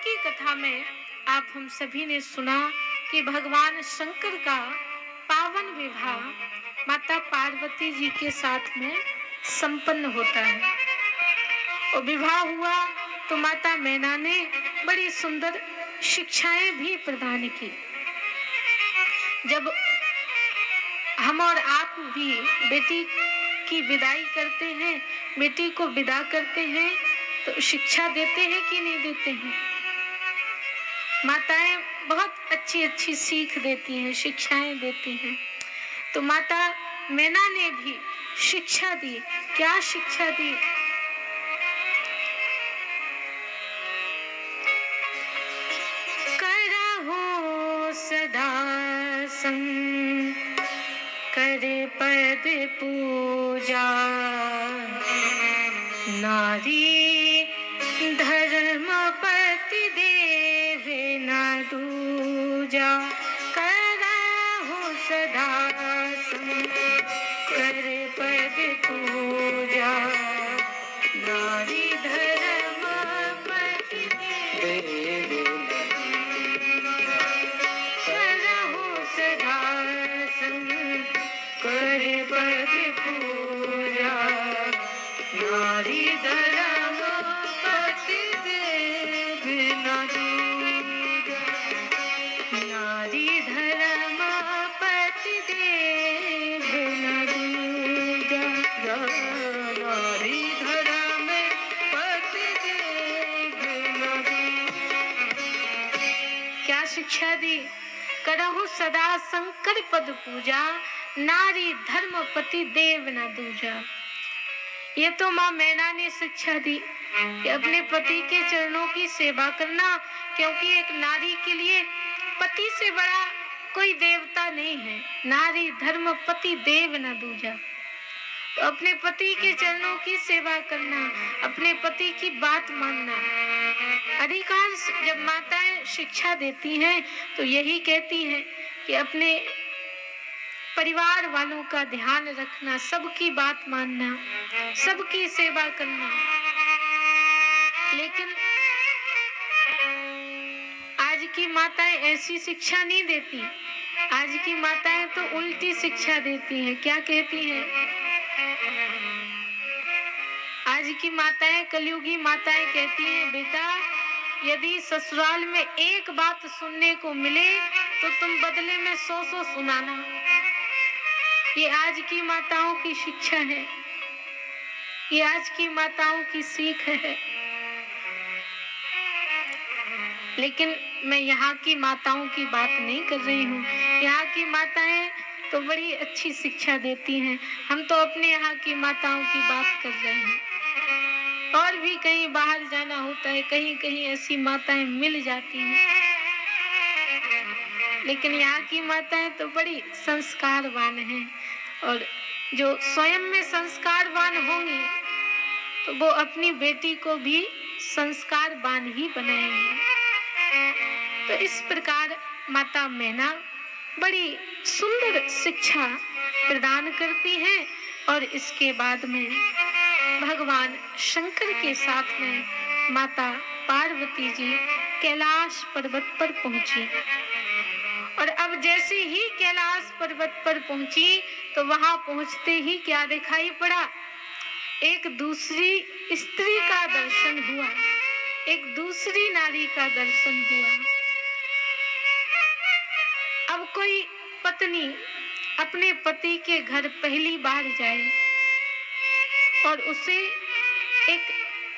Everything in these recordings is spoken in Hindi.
की कथा में आप हम सभी ने सुना कि भगवान शंकर का पावन विवाह माता पार्वती जी के साथ में संपन्न होता है। और विवाह हुआ तो माता मैना ने बड़ी सुंदर शिक्षाएं भी प्रदान की। जब हम और आप भी बेटी की विदाई करते हैं, बेटी को विदा करते हैं, तो शिक्षा देते हैं कि नहीं देते हैं? माताएं बहुत अच्छी अच्छी सीख देती हैं, शिक्षाएं देती हैं। तो माता मैना ने भी शिक्षा दी। क्या शिक्षा दी? करहु सदा कर पद पूजा, नारी धर्म पति देव न दूजा। करहु सदा कर पद पूजा, नारी धर्म पति देव करहु सदा कर पद पूजा, नारी धर्म पति देव न दूजा। नारी धर्म पति देव न दूजा। नारी धर्म पति देव न दूजा। क्या शिक्षा दी? करहु सदा शंकर पद पूजा, नारी धर्म पति देव न दूजा। ये तो माँ मैना ने शिक्षा दी कि अपने पति के चरणों की सेवा करना, क्योंकि एक नारी के लिए पति से बड़ा कोई देवता नहीं है। नारी धर्म पति देव न दूजा। तो अपने पति के चरणों की सेवा करना, अपने पति की बात मानना। अधिकांश जब माताएं शिक्षा देती हैं तो यही कहती हैं कि अपने परिवार वालों का ध्यान रखना, सबकी बात मानना, सबकी सेवा करना। लेकिन आज की माताएं ऐसी शिक्षा नहीं देती। आज की माताएं तो उल्टी शिक्षा देती हैं। क्या कहती हैं? आज की माताएं, कलयुगी माताएं कहती हैं, बेटा यदि ससुराल में एक बात सुनने को मिले तो तुम बदले में 100 सुनाना। ये आज की माताओं की शिक्षा है, ये आज की माताओं की सीख है। लेकिन मैं यहाँ की माताओं की बात नहीं कर रही हूँ। यहाँ की माताएं तो बड़ी अच्छी शिक्षा देती हैं। हम तो अपने यहाँ की माताओं की बात कर रहे हैं। और भी कहीं बाहर जाना होता है, कहीं कहीं ऐसी माताएं मिल जाती हैं। लेकिन यहाँ की माताएं तो बड़ी संस्कारवान हैं, और जो स्वयं में संस्कारवान होंगी तो वो अपनी बेटी को भी संस्कारवान ही बनाएंगी। तो इस प्रकार माता मैना बड़ी सुंदर शिक्षा प्रदान करती हैं। और इसके बाद में भगवान शंकर के साथ में माता पार्वती जी कैलाश पर्वत पर पहुंची। और अब जैसे ही कैलाश पर्वत पर पहुंची तो वहां पहुंचते ही क्या दिखाई पड़ा? एक दूसरी स्त्री का दर्शन हुआ, एक दूसरी नारी का दर्शन हुआ। अब कोई पत्नी अपने पति के घर पहली बार जाए और उसे एक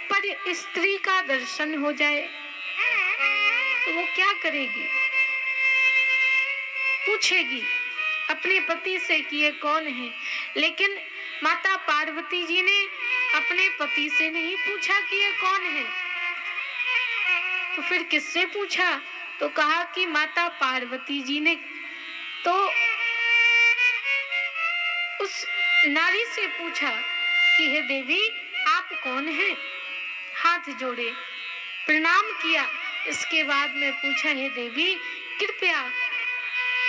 पर स्त्री का दर्शन हो जाए तो वो क्या करेगी? पूछेगी अपने पति से कि ये कौन है। लेकिन माता पार्वती जी ने अपने पति से नहीं पूछा कि ये कौन है। तो फिर किससे पूछा? तो कहा कि माता पार्वती जी ने तो उस नारी से पूछा कि हे देवी आप कौन हैं? हाथ जोड़े, प्रणाम किया। इसके बाद में पूछा, हे देवी कृपया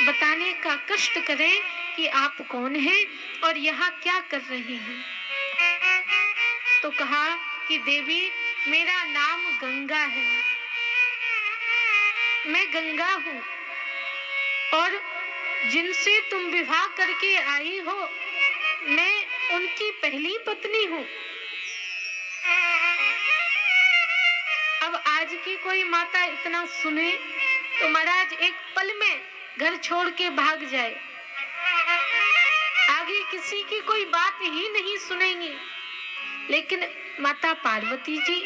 बताने का कष्ट करें कि आप कौन हैं और यहाँ क्या कर रही हैं। तो कहा कि देवी मेरा नाम गंगा है मैं गंगा हूँ और जिनसे तुम विवाह करके आई हो मैं उनकी पहली पत्नी हूँ। अब आज की कोई माता इतना सुने तो महाराज एक पल में घर छोड़ के भाग जाए, आगे किसी की कोई बात ही नहीं सुनेंगी। लेकिन माता पार्वती जी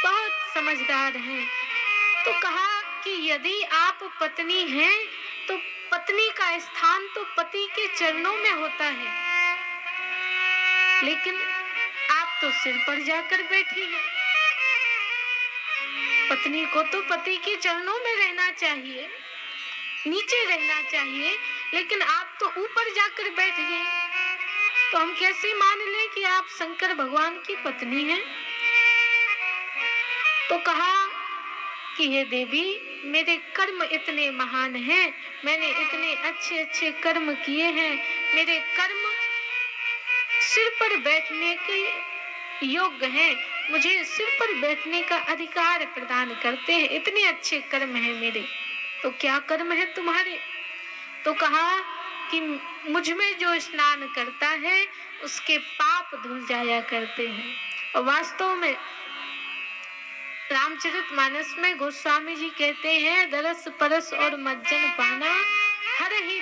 बहुत समझदार हैं, तो कहा कि यदि आप पत्नी हैं तो पत्नी का स्थान तो पति के चरणों में होता है, लेकिन आप तो सिर पर जाकर बैठी हैं। पत्नी को तो पति के चरणों में रहना चाहिए, नीचे रहना चाहिए, लेकिन आप तो ऊपर जाकर बैठ गए। तो हम कैसे मान लें कि आप शंकर भगवान की पत्नी हैं? तो कहा कि हे देवी, मेरे कर्म इतने महान हैं, मैंने इतने अच्छे अच्छे कर्म किए हैं, मेरे कर्म सिर पर बैठने के योग्य हैं, मुझे सिर पर बैठने का अधिकार प्रदान करते हैं, इतने अच्छे कर्म हैं मेरे। तो क्या कर्म है तुम्हारे? तो कहा कि मुझ में जो स्नान करता है उसके पाप धुल जाया करते हैं। और वास्तव में रामचरितमानस में गोस्वामी जी कहते हैं, दरस परस और मज्जन पाना हर ही